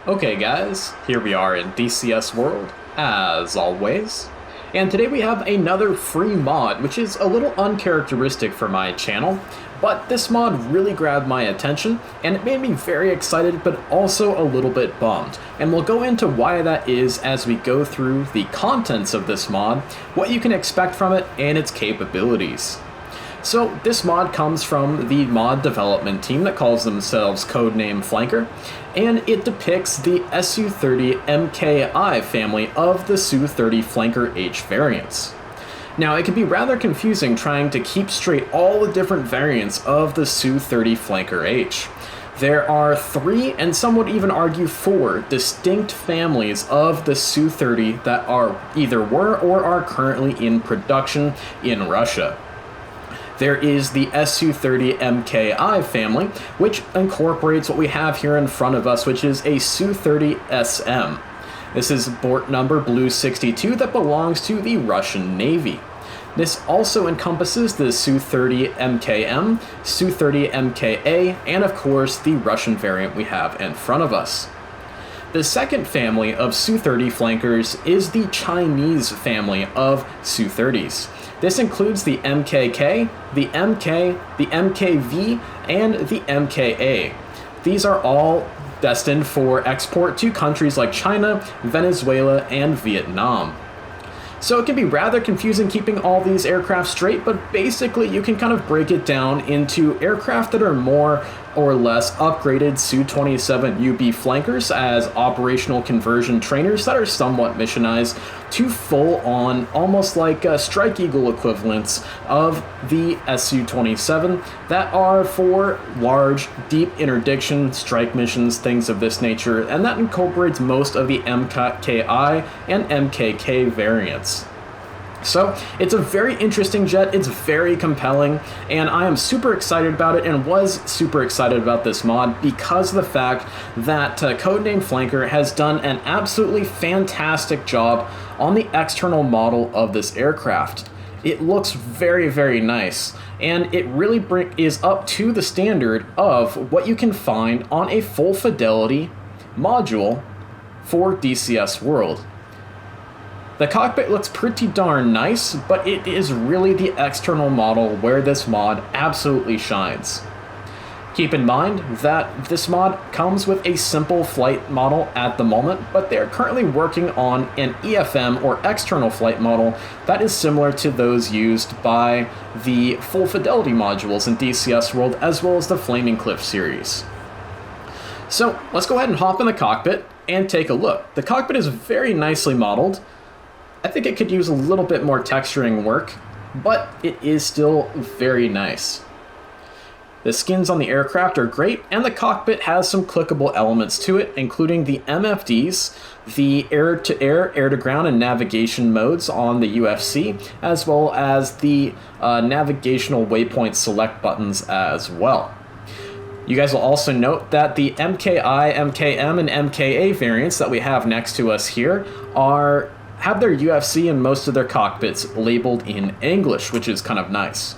Okay guys, here we are in DCS World, as always. And today we have another free mod, which is a little uncharacteristic for my channel, but this mod really grabbed my attention, and it made me very excited, but also a little bit bummed. And we'll go into why that is as we go through the contents of this mod, what you can expect from it, and its capabilities. So this mod comes from the mod development team that calls themselves Codename Flanker, and it depicts the Su-30 MKI family of the Su-30 Flanker H variants. Now, it can be rather confusing trying to keep straight all the different variants of the Su-30 Flanker H. There are 3, and some would even argue 4, distinct families of the Su-30 that either were or are currently in production in Russia. There is the Su-30 MKI family, which incorporates what we have here in front of us, which is a Su-30 SM. This is port number Blue 62 that belongs to the Russian Navy. This also encompasses the Su-30 MKM, Su-30 MKA, and of course the Russian variant we have in front of us. The second family of Su-30 flankers is the Chinese family of Su-30s. This includes the MKK, the MK, the MKV, and the MKA. These are all destined for export to countries like China, Venezuela, and Vietnam. So it can be rather confusing keeping all these aircraft straight, but basically you can kind of break it down into aircraft that are more or less upgraded Su-27UB flankers as operational conversion trainers that are somewhat missionized to full-on, almost like Strike Eagle equivalents of the Su-27 that are for large, deep interdiction strike missions, things of this nature, and that incorporates most of the MKI and MKK variants. So it's a very interesting jet, it's very compelling, and I am super excited about it and was super excited about this mod because of the fact that Codename Flanker has done an absolutely fantastic job on the external model of this aircraft. It looks very, very nice, and it really is up to the standard of what you can find on a full fidelity module for DCS World. The cockpit looks pretty darn nice, but it is really the external model where this mod absolutely shines. Keep in mind that this mod comes with a simple flight model at the moment, but they're currently working on an EFM or external flight model that is similar to those used by the full fidelity modules in DCS World as well as the Flaming Cliff series. So let's go ahead and hop in the cockpit and take a look. The cockpit is very nicely modeled. I think it could use a little bit more texturing work, but it is still very nice. The skins on the aircraft are great, and the cockpit has some clickable elements to it, including the MFDs, the air-to-air, air-to-ground, and navigation modes on the UFC, as well as the navigational waypoint select buttons as well. You guys will also note that the MKI, MKM, and MKA variants that we have next to us here have their UFC and most of their cockpits labeled in English, which is kind of nice.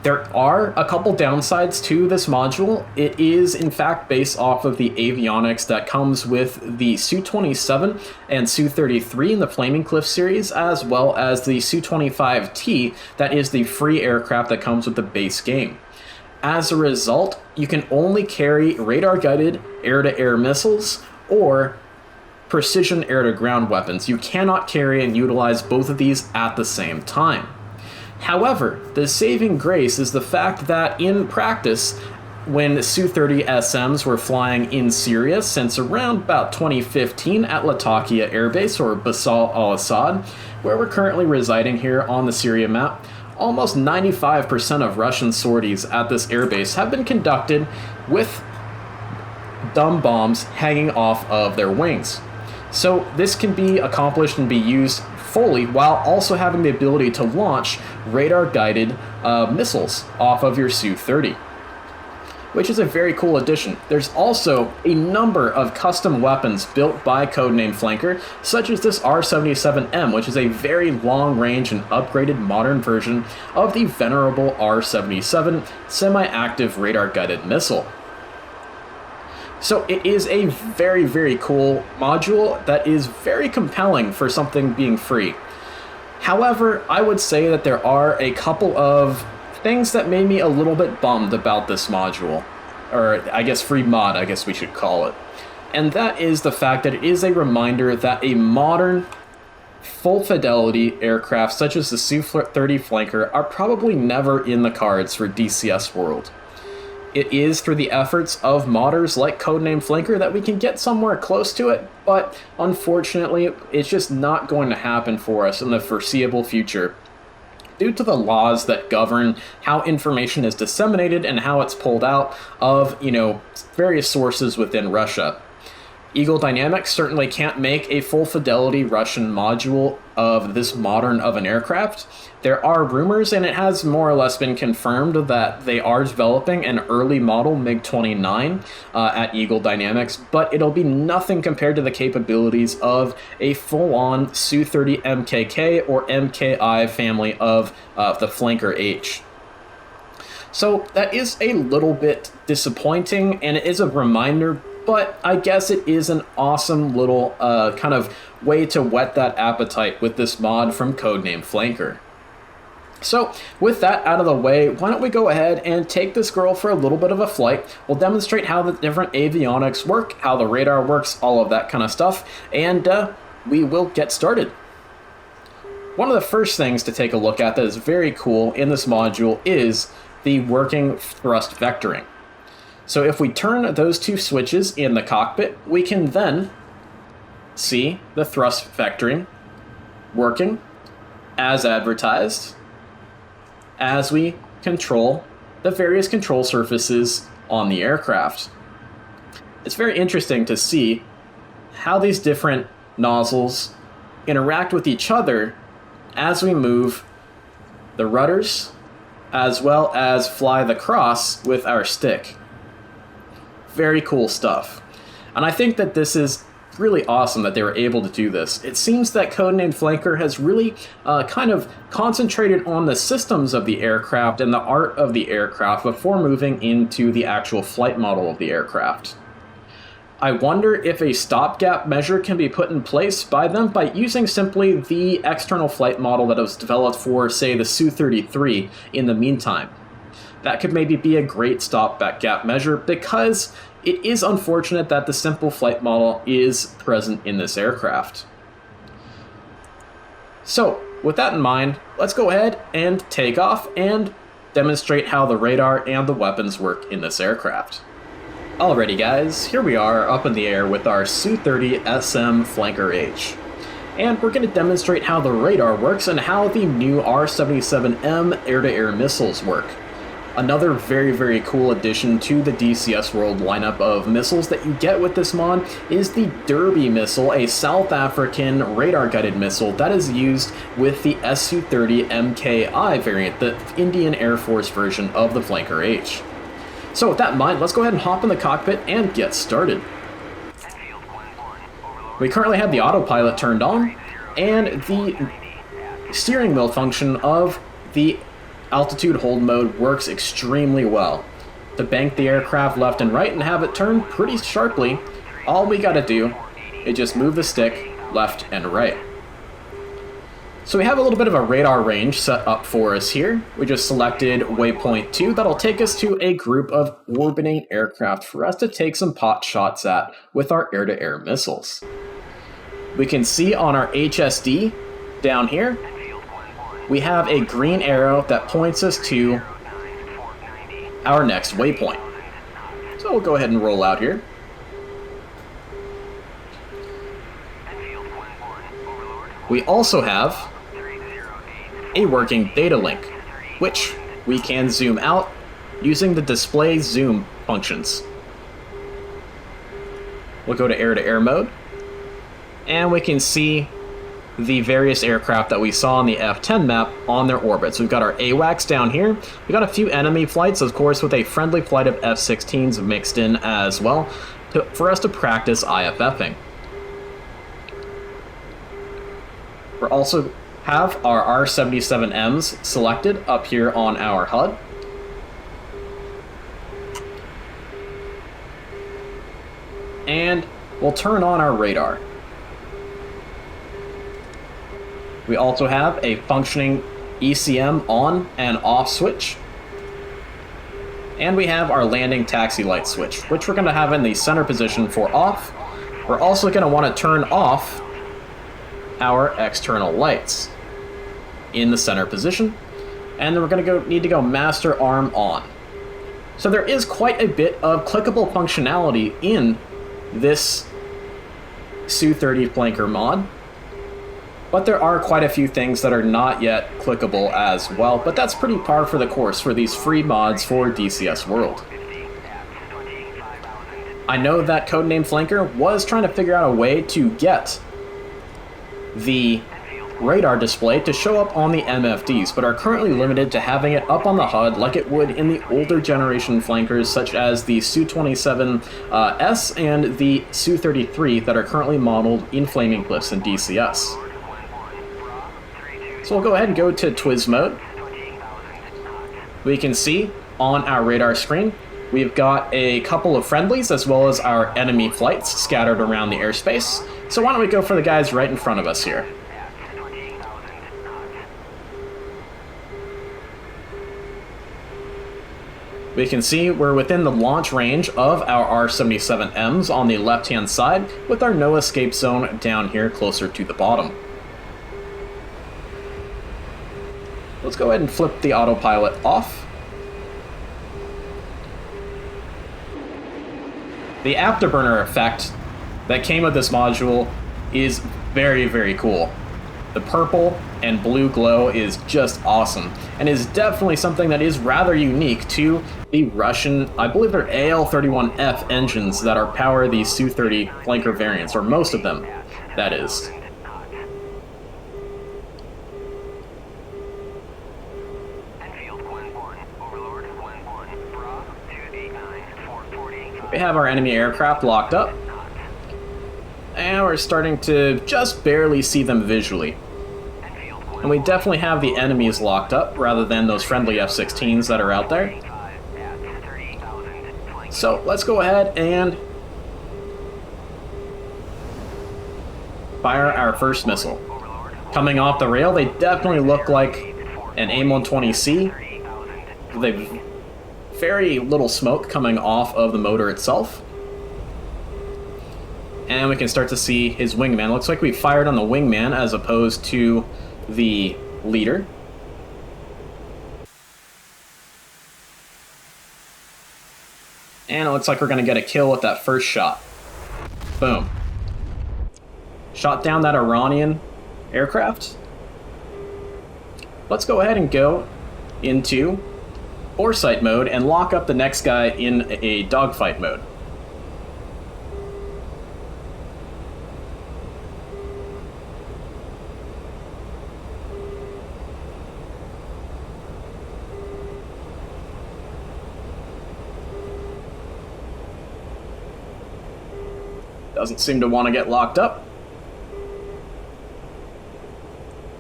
There are a couple downsides to this module. It is in fact based off of the avionics that comes with the Su-27 and Su-33 in the Flaming Cliff series, as well as the Su-25T that is the free aircraft that comes with the base game. As a result, you can only carry radar-guided air-to-air missiles or precision air-to-ground weapons. You cannot carry and utilize both of these at the same time. However, the saving grace is the fact that in practice, when Su-30 SMs were flying in Syria since around about 2015 at Latakia Air Base, or Basal al-Assad, where we're currently residing here on the Syria map, almost 95% of Russian sorties at this airbase have been conducted with dumb bombs hanging off of their wings. So this can be accomplished and be used fully while also having the ability to launch radar-guided missiles off of your Su-30, which is a very cool addition. There's also a number of custom weapons built by Codename Flanker, such as this R-77M, which is a very long-range and upgraded modern version of the venerable R-77 semi-active radar-guided missile. So it is a very, very cool module that is very compelling for something being free. However, I would say that there are a couple of things that made me a little bit bummed about this module, or I guess free mod, I guess we should call it. And that is the fact that it is a reminder that a modern full fidelity aircraft such as the Su-30 Flanker are probably never in the cards for DCS World. It is through the efforts of modders like Codename Flanker that we can get somewhere close to it, but unfortunately it's just not going to happen for us in the foreseeable future due to the laws that govern how information is disseminated and how it's pulled out of, various sources within Russia. Eagle Dynamics certainly can't make a full fidelity Russian module of this modern of an aircraft. There are rumors, and it has more or less been confirmed, that they are developing an early model MiG-29 at Eagle Dynamics, but it'll be nothing compared to the capabilities of a full-on Su-30 MKK or MKI family of the Flanker H. So that is a little bit disappointing, and it is a reminder, but I guess it is an awesome little kind of way to whet that appetite with this mod from Codename Flanker. So with that out of the way, why don't we go ahead and take this girl for a little bit of a flight. We'll demonstrate how the different avionics work, how the radar works, all of that kind of stuff, and we will get started. One of the first things to take a look at that is very cool in this module is the working thrust vectoring. So if we turn those two switches in the cockpit, we can then see the thrust vectoring working as advertised as we control the various control surfaces on the aircraft. It's very interesting to see how these different nozzles interact with each other as we move the rudders as well as fly the cross with our stick. Very cool stuff. And I think that this is really awesome that they were able to do this. It seems that Codename Flanker has really kind of concentrated on the systems of the aircraft and the art of the aircraft before moving into the actual flight model of the aircraft. I wonder if a stopgap measure can be put in place by them by using simply the external flight model that was developed for, say, the Su-33 in the meantime. That could maybe be a great stopgap measure, because it is unfortunate that the simple flight model is present in this aircraft. So, with that in mind, let's go ahead and take off and demonstrate how the radar and the weapons work in this aircraft. Alrighty guys, here we are up in the air with our Su-30 SM Flanker H. And we're going to demonstrate how the radar works and how the new R-77M air-to-air missiles work. Another very, very cool addition to the DCS World lineup of missiles that you get with this mod is the Derby missile, a South African radar-guided missile that is used with the Su-30 MKI variant, the Indian Air Force version of the Flanker H. So with that in mind, let's go ahead and hop in the cockpit and get started. We currently have the autopilot turned on, and the steering wheel function of the altitude hold mode works extremely well. To bank the aircraft left and right and have it turn pretty sharply, all we gotta do is just move the stick left and right. So we have a little bit of a radar range set up for us here. We just selected waypoint 2. That'll take us to a group of orbiting aircraft for us to take some pot shots at with our air-to-air missiles. We can see on our HSD down here, we have a green arrow that points us to our next waypoint. So we'll go ahead and roll out here. We also have a working data link, which we can zoom out using the display zoom functions. We'll go to air-to-air mode, and we can see the various aircraft that we saw on the F10 map on their orbits. We've got our AWACS down here. We've got a few enemy flights, of course, with a friendly flight of F-16s mixed in as well, for us to practice IFFing. We also have our R-77Ms selected up here on our HUD. and we'll turn on our radar. We also have a functioning ECM on and off switch. And we have our landing taxi light switch, which we're going to have in the center position for off. We're also going to want to turn off our external lights in the center position. And then we're going to need to go master arm on. So there is quite a bit of clickable functionality in this Su-30 Flanker mod. But there are quite a few things that are not yet clickable as well, but that's pretty par for the course for these free mods for DCS World. I know that Codename Flanker was trying to figure out a way to get the radar display to show up on the MFDs, but are currently limited to having it up on the HUD like it would in the older generation flankers such as the Su-27S and the Su-33 that are currently modeled in Flaming Cliffs and DCS. So we'll go ahead and go to Twiz mode. We can see on our radar screen, we've got a couple of friendlies as well as our enemy flights scattered around the airspace. So why don't we go for the guys right in front of us here. We can see we're within the launch range of our R-77Ms on the left-hand side with our no escape zone down here closer to the bottom. Let's go ahead and flip the autopilot off. The afterburner effect that came with this module is very, very cool. The purple and blue glow is just awesome, and is definitely something that is rather unique to the Russian, I believe they're AL-31F engines that are power these Su-30 Flanker variants, or most of them, that is. We have our enemy aircraft locked up, and we're starting to just barely see them visually. And we definitely have the enemies locked up rather than those friendly F-16s that are out there. So let's go ahead and fire our first missile. Coming off the rail, they definitely look like an AIM-120C. They've very little smoke coming off of the motor itself. And we can start to see his wingman. Looks like we fired on the wingman as opposed to the leader. And it looks like we're going to get a kill with that first shot. Boom. Shot down that Iranian aircraft. Let's go ahead and go into foresight mode and lock up the next guy in a dogfight mode. Doesn't seem to want to get locked up.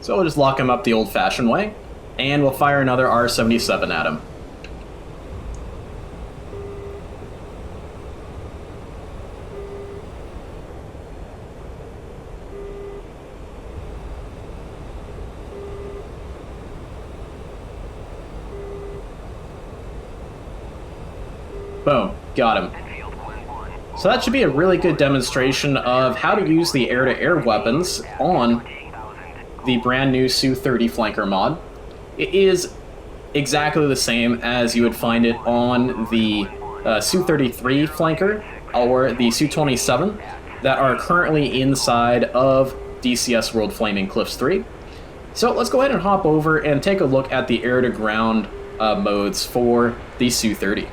So we'll just lock him up the old-fashioned way, and we'll fire another R-77 at him. Boom, got him. So that should be a really good demonstration of how to use the air-to-air weapons on the brand new Su-30 Flanker mod. It is exactly the same as you would find it on the Su-33 Flanker or the Su-27 that are currently inside of DCS World Flaming Cliffs 3. So let's go ahead and hop over and take a look at the air-to-ground modes for the Su-30.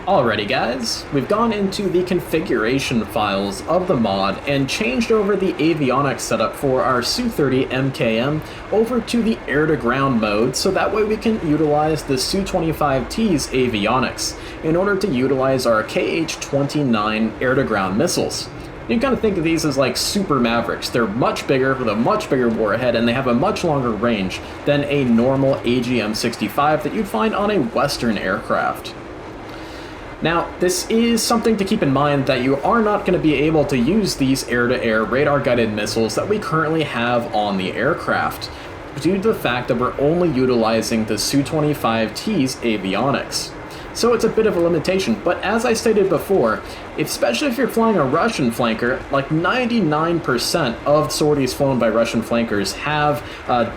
Alrighty guys, we've gone into the configuration files of the mod and changed over the avionics setup for our Su-30 MKM over to the air-to-ground mode, so that way we can utilize the Su-25T's avionics in order to utilize our KH-29 air-to-ground missiles. You can kind of think of these as like super Mavericks. They're much bigger with a much bigger warhead, and they have a much longer range than a normal AGM-65 that you'd find on a Western aircraft. Now, this is something to keep in mind, that you are not going to be able to use these air-to-air radar-guided missiles that we currently have on the aircraft, due to the fact that we're only utilizing the Su-25T's avionics. So it's a bit of a limitation, but as I stated before, especially if you're flying a Russian flanker, like 99% of sorties flown by Russian flankers have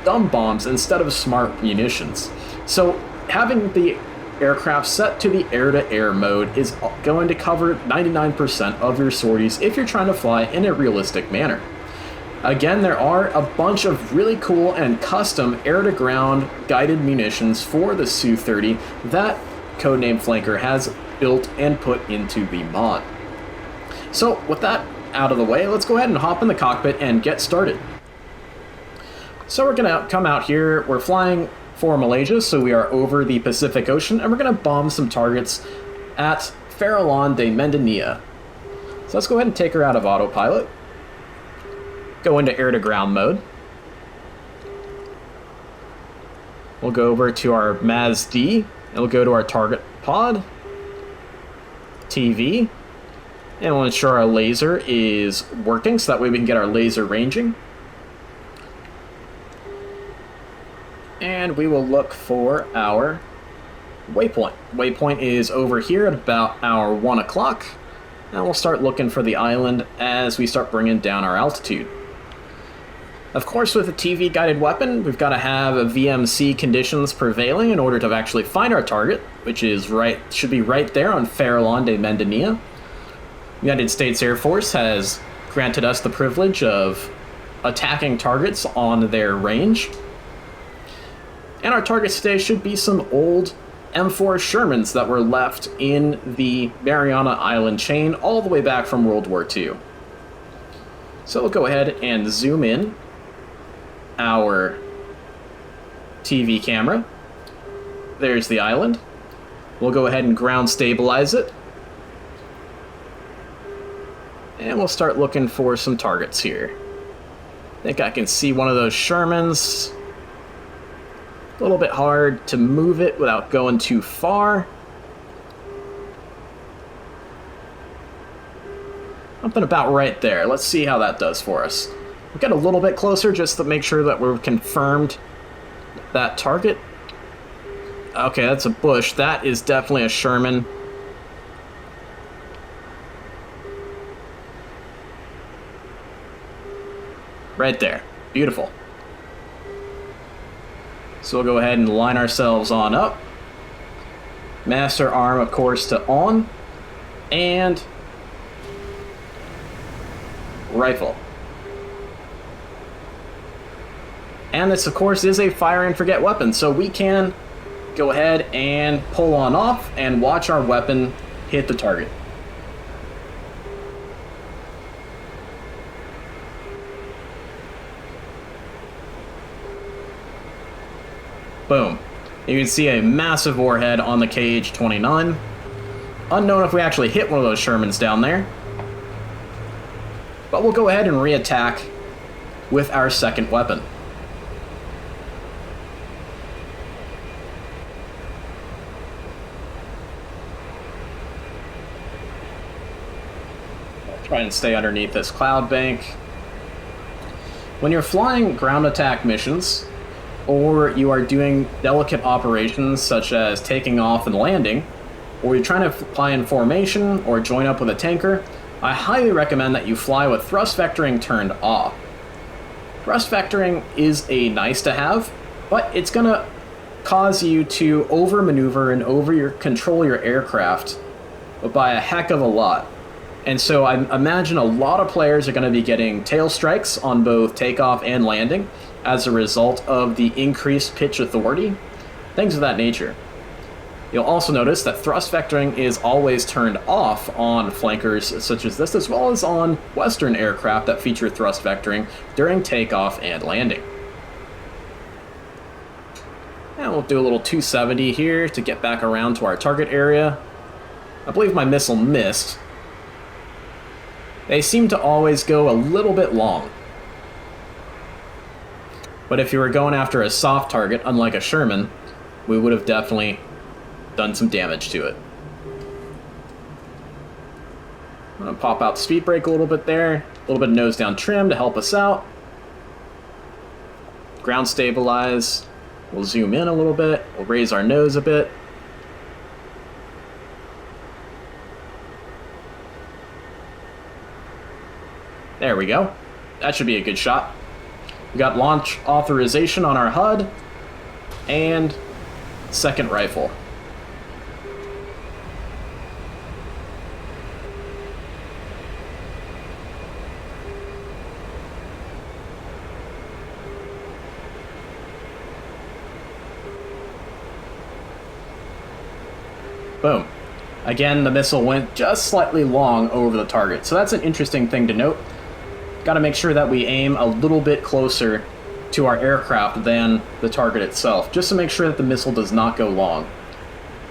dumb bombs instead of smart munitions. So having the aircraft set to the air-to-air mode is going to cover 99% of your sorties if you're trying to fly in a realistic manner. Again, there are a bunch of really cool and custom air-to-ground guided munitions for the Su-30 that Codename Flanker has built and put into the mod. So with that out of the way, let's go ahead and hop in the cockpit and get started. So we're going to come out here, we're flying for Malaysia, so we are over the Pacific Ocean, and we're going to bomb some targets at Farallon de Mendanea. So let's go ahead and take her out of autopilot. Go into air-to-ground mode. We'll go over to our MASD, and we'll go to our target pod, TV, and we'll ensure our laser is working, so that way we can get our laser ranging. And we will look for our waypoint. Waypoint is over here at about our 1 o'clock, and we'll start looking for the island as we start bringing down our altitude. Of course, with a TV-guided weapon, we've got to have a VMC conditions prevailing in order to actually find our target, which is should be right there on Farallon de Mendanea. United States Air Force has granted us the privilege of attacking targets on their range. And our targets today should be some old M4 Shermans that were left in the Mariana Island chain all the way back from World War II. So we'll go ahead and zoom in our TV camera. There's the island. We'll go ahead and ground stabilize it. And we'll start looking for some targets here. I think I can see one of those Shermans. A little bit hard to move it without going too far. Something about right there. Let's see how that does for us. We'll get a little bit closer just to make sure that we're confirmed that target. Okay, that's a bush. That is definitely a Sherman. Right there. Beautiful. So we'll go ahead and line ourselves on up. Master arm, of course, to on. And rifle. And this, of course, is a fire and forget weapon, so we can go ahead and pull on off and watch our weapon hit the target. Boom. You can see a massive warhead on the KH-29. Unknown if we actually hit one of those Shermans down there. But we'll go ahead and re-attack with our second weapon. I'll try and stay underneath this cloud bank. When you're flying ground attack missions, or you are doing delicate operations such as taking off and landing, or you're trying to fly in formation or join up with a tanker, I highly recommend that you fly with thrust vectoring turned off. Thrust vectoring is a nice to have, but it's going to cause you to over-maneuver and control your aircraft by a heck of a lot. And so I imagine a lot of players are going to be getting tail strikes on both takeoff and landing as a result of the increased pitch authority, things of that nature. You'll also notice that thrust vectoring is always turned off on flankers such as this, as well as on Western aircraft that feature thrust vectoring during takeoff and landing. And we'll do a little 270 here to get back around to our target area. I believe my missile missed. They seem to always go a little bit long. But if you were going after a soft target, unlike a Sherman, we would have definitely done some damage to it. I'm gonna pop out speed brake a little bit there. A little bit of nose down trim to help us out. Ground stabilize. We'll zoom in a little bit. We'll raise our nose a bit. There we go. That should be a good shot. We got launch authorization on our HUD. And second rifle. Boom. Again, the missile went just slightly long over the target, so that's an interesting thing to note. Got to make sure that we aim a little bit closer to our aircraft than the target itself, just to make sure that the missile does not go long.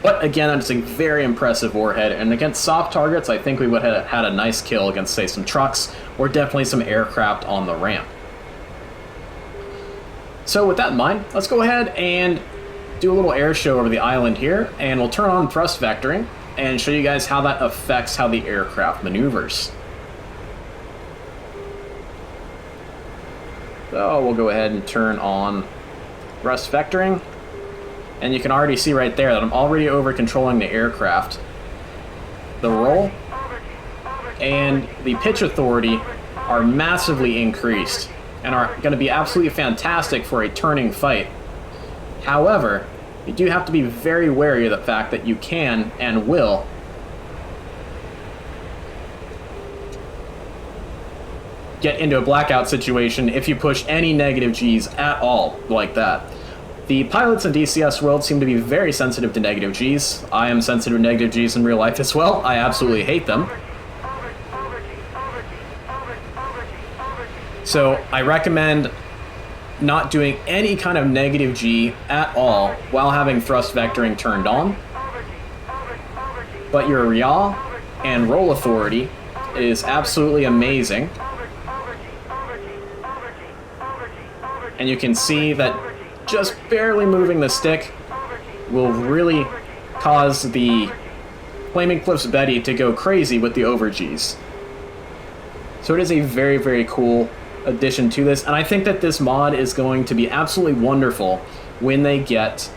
But again, that's a very impressive warhead, and against soft targets, I think we would have had a nice kill against, say, some trucks, or definitely some aircraft on the ramp. So with that in mind, let's go ahead and do a little air show over the island here, and we'll turn on thrust vectoring and show you guys how that affects how the aircraft maneuvers. So we'll go ahead and turn on thrust vectoring, and you can already see right there that I'm already over controlling the aircraft. The roll and the pitch authority are massively increased and are going to be absolutely fantastic for a turning fight. However, you do have to be very wary of the fact that you can and will get into a blackout situation if you push any negative G's at all like that. The pilots in DCS World seem to be very sensitive to negative G's. I am sensitive to negative G's in real life as well. I absolutely hate them. So I recommend not doing any kind of negative G at all while having thrust vectoring turned on. But your yaw and roll authority is absolutely amazing. And you can see that just barely moving the stick will really cause the Flaming Cliffs Betty to go crazy with the over Gs. So it is a very, very cool addition to this, and I think that this mod is going to be absolutely wonderful when they get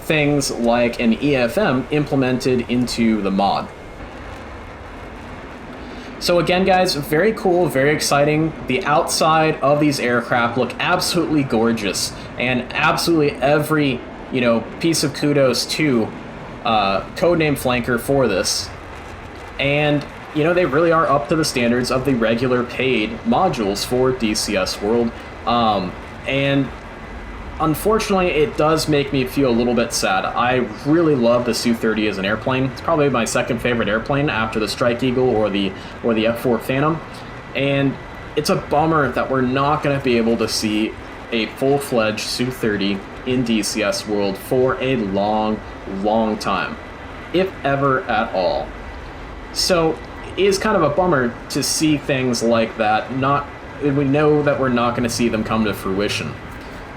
things like an EFM implemented into the mod. So again, guys, very cool, very exciting. The outside of these aircraft look absolutely gorgeous, and absolutely every, piece of kudos to Codename Flanker for this. And they really are up to the standards of the regular paid modules for DCS World. And unfortunately, it does make me feel a little bit sad. I really love the Su-30 as an airplane. It's probably my second favorite airplane after the Strike Eagle or the F4 Phantom. And it's a bummer that we're not going to be able to see a full-fledged Su-30 in DCS World for a long, long time, if ever at all. So it is kind of a bummer to see things like that. We know that we're not going to see them come to fruition.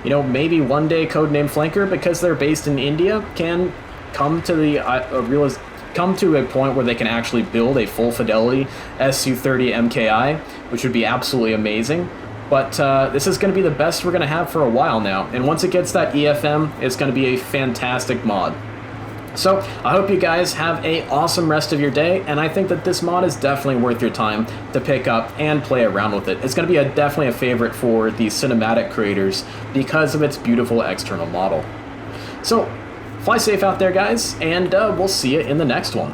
Maybe one day Codename Flanker, because they're based in India, can come to come to a point where they can actually build a full fidelity Su-30 MKI, which would be absolutely amazing. But this is going to be the best we're going to have for a while now. And once it gets that EFM, it's going to be a fantastic mod. So I hope you guys have an awesome rest of your day, and I think that this mod is definitely worth your time to pick up and play around with it. It's going to be definitely a favorite for the cinematic creators because of its beautiful external model. So fly safe out there, guys, and we'll see you in the next one.